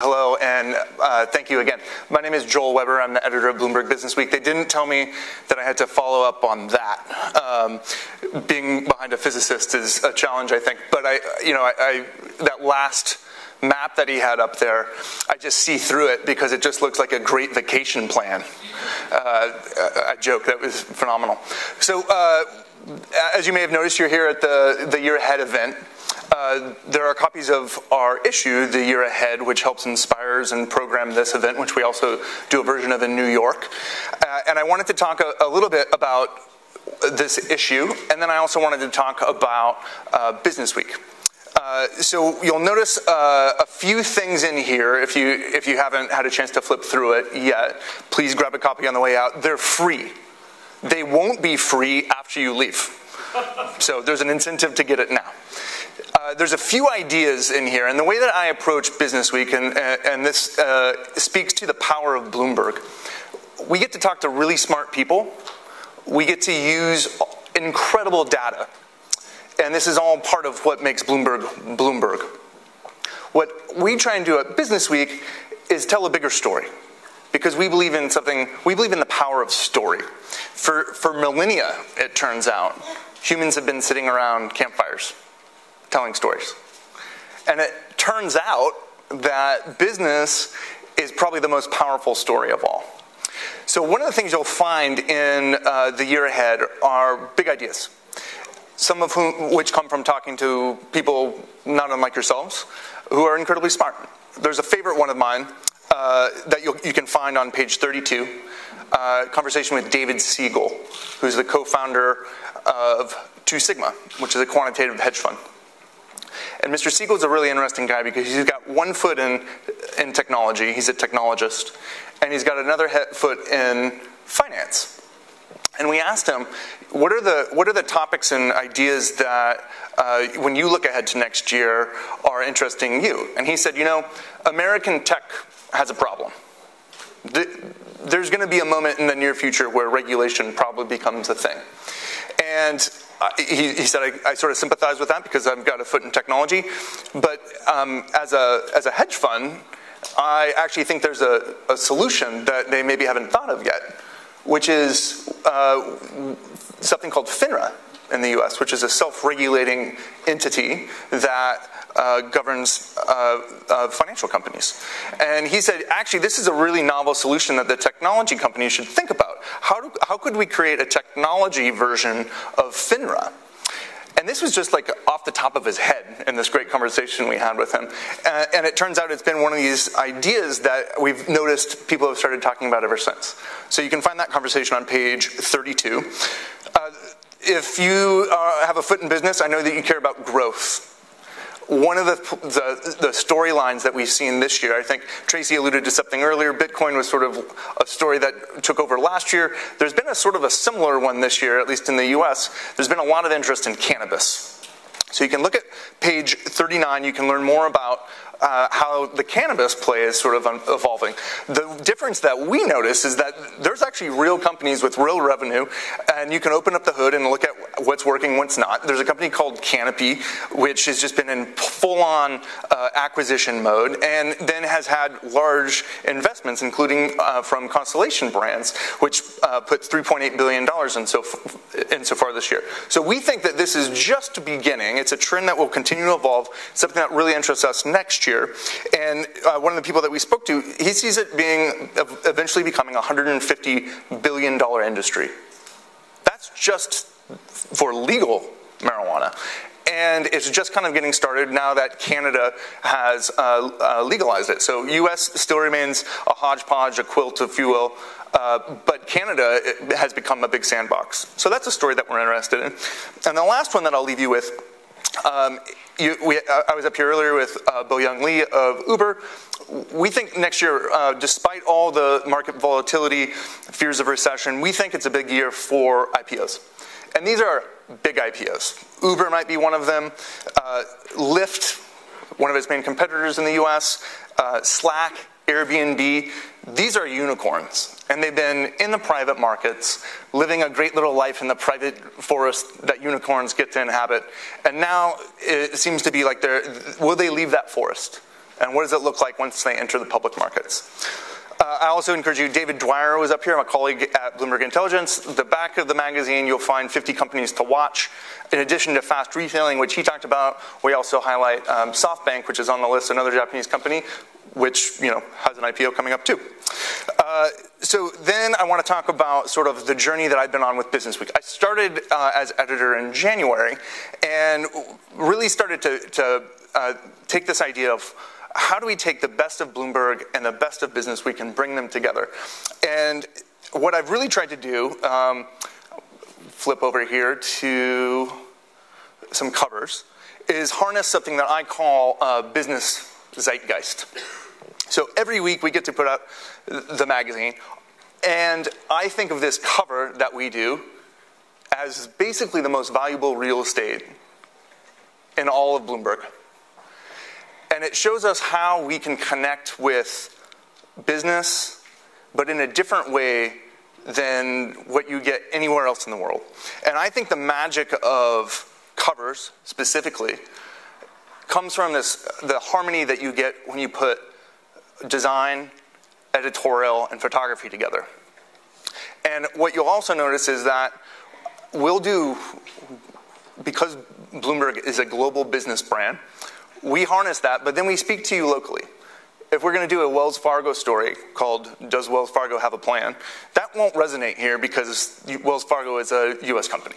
Hello, and thank you again. My name is Joel Weber. I'm the editor of Bloomberg Businessweek. They didn't tell me that I had to follow up on that. Being behind a physicist is a challenge, I think. But that last map that he had up there, I just see through it because it just looks like a great vacation plan. A joke. That was phenomenal. So, as you may have noticed, you're here at the Year Ahead event. There are copies of our issue, The Year Ahead, which helps inspires and program this event, which we also do a version of in New York. And I wanted to talk a little bit about this issue, and then I also wanted to talk about Businessweek. So you'll notice a few things in here. If you haven't had a chance to flip through it yet, please grab a copy on the way out. They're free. They won't be free after you leave. So there's an incentive to get it now. There's a few ideas in here, and the way that I approach Businessweek, and this speaks to the power of Bloomberg. We get to talk to really smart people. We get to use incredible data. And this is all part of what makes Bloomberg Bloomberg. What we try and do at Businessweek is tell a bigger story. Because we believe in the power of story. For millennia, it turns out, humans have been sitting around campfires telling stories. And it turns out that business is probably the most powerful story of all. So one of the things you'll find in the year ahead are big ideas. Some of which come from talking to people not unlike yourselves, who are incredibly smart. There's a favorite one of mine that you can find on page 32, conversation with David Siegel, who's the co-founder of 2 Sigma, which is a quantitative hedge fund. And Mr. Siegel is a really interesting guy because he's got one foot in technology, he's a technologist, and he's got another foot in finance. And we asked him, what are the topics and ideas that, when you look ahead to next year, are interesting you? And he said, American tech has a problem. There's going to be a moment in the near future where regulation probably becomes a thing. And he said, I sort of sympathize with that because I've got a foot in technology. But as a hedge fund, I actually think there's a solution that they maybe haven't thought of yet, which is something called FINRA in the U.S., which is a self-regulating entity that governs financial companies. And he said, actually, this is a really novel solution that the technology companies should think about. How could we create a technology version of FINRA? And this was just like off the top of his head in this great conversation we had with him. And it turns out it's been one of these ideas that we've noticed people have started talking about ever since. So you can find that conversation on page 32. If you have a foot in business, I know that you care about growth. One of the storylines that we've seen this year, I think Tracy alluded to something earlier, Bitcoin was sort of a story that took over last year. There's been a sort of a similar one this year, at least in the US. There's been a lot of interest in cannabis. So you can look at page 39, you can learn more about how the cannabis play is sort of evolving. The difference that we notice is that there's actually real companies with real revenue, and you can open up the hood and look at what's working, what's not. There's a company called Canopy, which has just been in full-on acquisition mode, and then has had large investments, including from Constellation Brands, which puts $3.8 billion insofar this year. So we think that this is just beginning. It's a trend that will continue to evolve, something that really interests us next year. And one of the people that we spoke to, he sees it being eventually becoming a $150 billion industry. That's just for legal marijuana. And it's just kind of getting started now that Canada has legalized it. So U.S. still remains a hodgepodge, a quilt, if you will. But Canada has become a big sandbox. So that's a story that we're interested in. And the last one that I'll leave you with, I was up here earlier with Bo-Young Lee of Uber. We think next year, despite all the market volatility, fears of recession, we think it's a big year for IPOs. And these are big IPOs. Uber might be one of them. Lyft, one of its main competitors in the US. Slack, Airbnb. These are unicorns. And they've been in the private markets, living a great little life in the private forest that unicorns get to inhabit. And now it seems to be like will they leave that forest? and what does it look like once they enter the public markets. I also encourage you, David Dwyer was up here, I'm a colleague at Bloomberg Intelligence. The back of the magazine, you'll find 50 companies to watch. In addition to fast retailing, which he talked about, we also highlight SoftBank, which is on the list, another Japanese company, which has an IPO coming up too. So then I want to talk about sort of the journey that I've been on with Businessweek. I started as editor in January and really started to take this idea of how do we take the best of Bloomberg and the best of Businessweek and bring them together. And what I've really tried to do, flip over here to some covers, is harness something that I call business Zeitgeist. So every week we get to put out the magazine, and I think of this cover that we do as basically the most valuable real estate in all of Bloomberg. And it shows us how we can connect with business, but in a different way than what you get anywhere else in the world. And I think the magic of covers, specifically, comes from the harmony that you get when you put design, editorial, and photography together. And what you'll also notice is that we'll do, because Bloomberg is a global business brand, we harness that, but then we speak to you locally. If we're going to do a Wells Fargo story called Does Wells Fargo Have a Plan? That won't resonate here because Wells Fargo is a US company.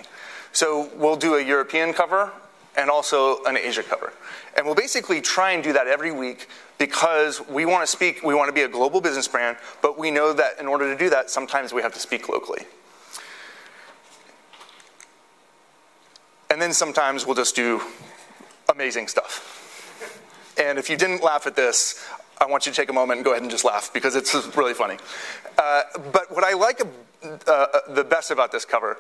So we'll do a European cover and also an Asia cover. And we'll basically try and do that every week because we want to be a global business brand, but we know that in order to do that, sometimes we have to speak locally. And then sometimes we'll just do amazing stuff. And if you didn't laugh at this, I want you to take a moment and go ahead and just laugh because it's really funny. But what I like the best about this cover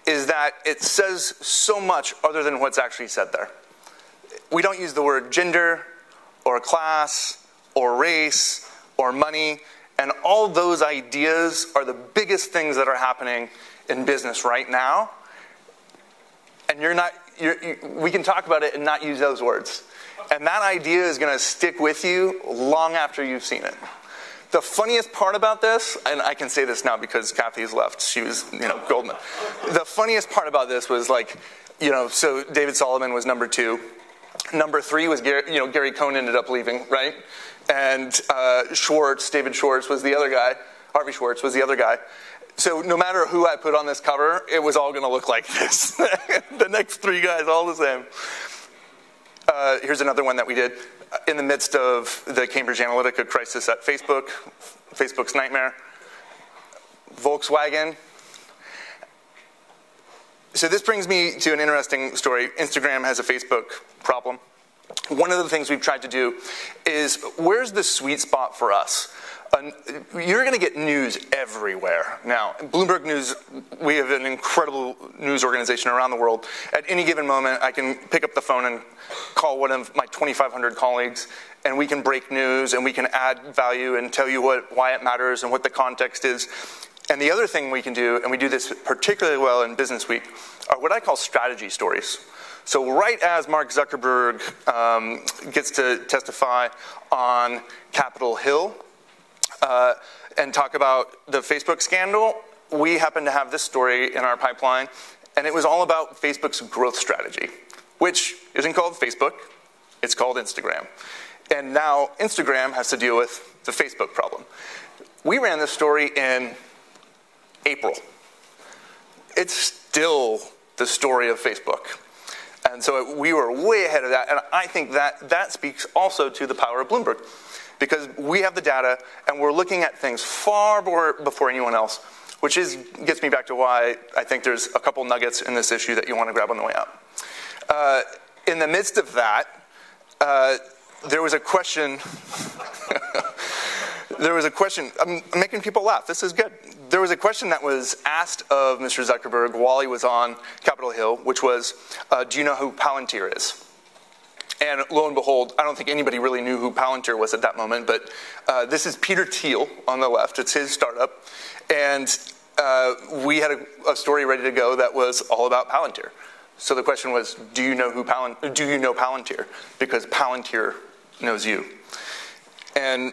is that it says so much other than what's actually said there. We don't use the word gender or class or race or money, and all those ideas are the biggest things that are happening in business right now. And we can talk about it and not use those words. And that idea is going to stick with you long after you've seen it. The funniest part about this, and I can say this now because Kathy's left, she was, Goldman. The funniest part about this was so David Solomon was number 2. Number 3 was Gary Cohn ended up leaving, right? And David Schwartz was the other guy. Harvey Schwartz was the other guy. So no matter who I put on this cover, it was all going to look like this. The next 3 guys, all the same. Here's another one that we did. In the midst of the Cambridge Analytica crisis at Facebook, Facebook's nightmare, Volkswagen. So this brings me to an interesting story. Instagram has a Facebook problem. One of the things we've tried to do is, where's the sweet spot for us? You're going to get news everywhere. Now, Bloomberg News, we have an incredible news organization around the world. At any given moment, I can pick up the phone and call one of my 2,500 colleagues, and we can break news, and we can add value and tell you why it matters and what the context is. And the other thing we can do, and we do this particularly well in Businessweek, are what I call strategy stories. So right as Mark Zuckerberg gets to testify on Capitol Hill, and talk about the Facebook scandal, we happen to have this story in our pipeline, and it was all about Facebook's growth strategy, which isn't called Facebook, it's called Instagram. And now Instagram has to deal with the Facebook problem. We ran this story in April. It's still the story of Facebook. And so we were way ahead of that, and I think that speaks also to the power of Bloomberg. Because we have the data, and we're looking at things far before anyone else, which gets me back to why I think there's a couple nuggets in this issue that you want to grab on the way out. In the midst of that, there was a question. I'm making people laugh. This is good. There was a question that was asked of Mr. Zuckerberg while he was on Capitol Hill, which was, do you know who Palantir is? And lo and behold, I don't think anybody really knew who Palantir was at that moment, but this is Peter Thiel on the left. It's his startup. And we had a story ready to go that was all about Palantir. So the question was, do you know Palantir? Because Palantir knows you. And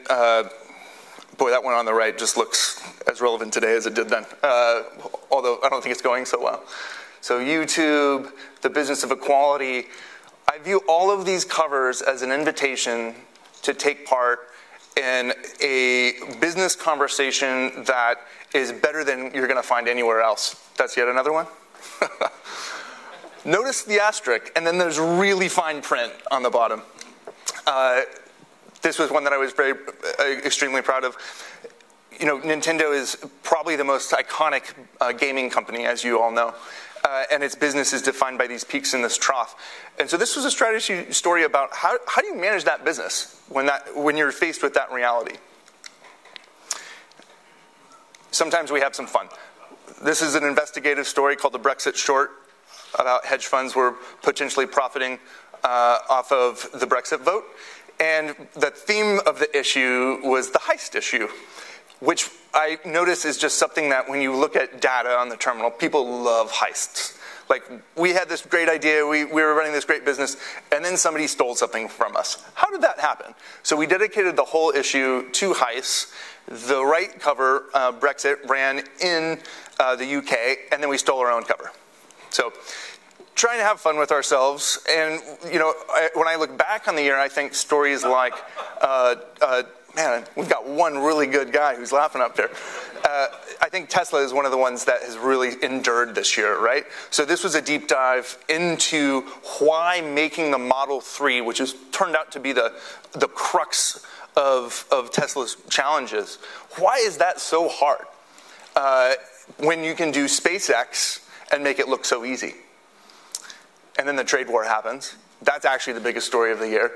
boy, that one on the right just looks as relevant today as it did then, although I don't think it's going so well. So YouTube, the business of equality. I view all of these covers as an invitation to take part in a business conversation that is better than you're going to find anywhere else. That's yet another one. Notice the asterisk, and then there's really fine print on the bottom. This was one that I was extremely proud of. You know, Nintendo is probably the most iconic gaming company, as you all know. And its business is defined by these peaks and this trough. And so this was a strategy story about how do you manage that business when you're faced with that reality. Sometimes we have some fun. This is an investigative story called the Brexit Short about hedge funds were potentially profiting off of the Brexit vote. And the theme of the issue was the heist issue, which I notice is just something that when you look at data on the terminal, people love heists. Like, we had this great idea, we were running this great business, and then somebody stole something from us. How did that happen? So we dedicated the whole issue to heists. The right cover, Brexit, ran in the UK, and then we stole our own cover. So trying to have fun with ourselves. And, you know, when I look back on the year, I think stories like, man, we've got one really good guy who's laughing up there. I think Tesla is one of the ones that has really endured this year, right? So this was a deep dive into why making the Model 3, which has turned out to be the crux of Tesla's challenges, why is that so hard when you can do SpaceX and make it look so easy? And then the trade war happens. That's actually the biggest story of the year.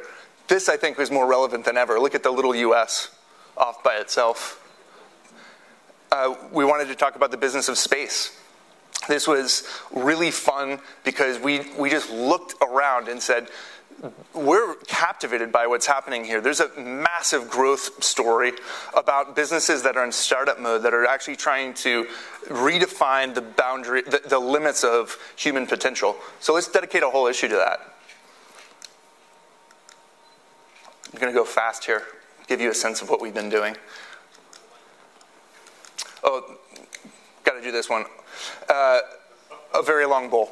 This, I think, was more relevant than ever. Look at the little U.S. off by itself. We wanted to talk about the business of space. This was really fun because we just looked around and said, we're captivated by what's happening here. There's a massive growth story about businesses that are in startup mode that are actually trying to redefine the boundary, the limits of human potential. So let's dedicate a whole issue to that. I'm going to go fast here, give you a sense of what we've been doing. Oh, got to do this one. A very long bull.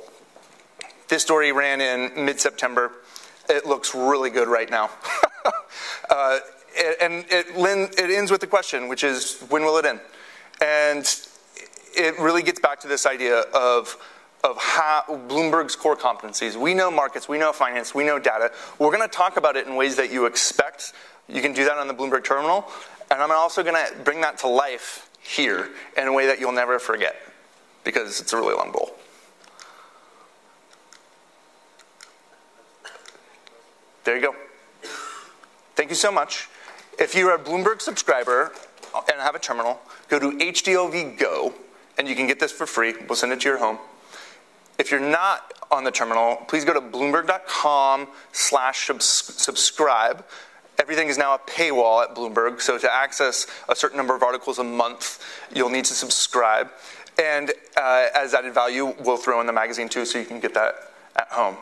This story ran in mid-September. It looks really good right now. And it ends with the question, which is, when will it end? And it really gets back to this idea of how Bloomberg's core competencies. We know markets, we know finance, we know data. We're going to talk about it in ways that you expect. You can do that on the Bloomberg terminal. And I'm also going to bring that to life here in a way that you'll never forget, because it's a really long bowl. There you go. Thank you so much. If you're a Bloomberg subscriber and have a terminal, go to HDLV Go, and you can get this for free. We'll send it to your home. If you're not on the terminal, please go to bloomberg.com/subscribe. Everything is now a paywall at Bloomberg, so to access a certain number of articles a month, you'll need to subscribe. And as added value, we'll throw in the magazine too, so you can get that at home.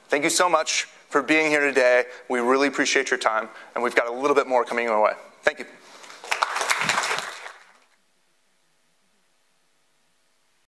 Thank you so much for being here today. We really appreciate your time, and we've got a little bit more coming your way. Thank you.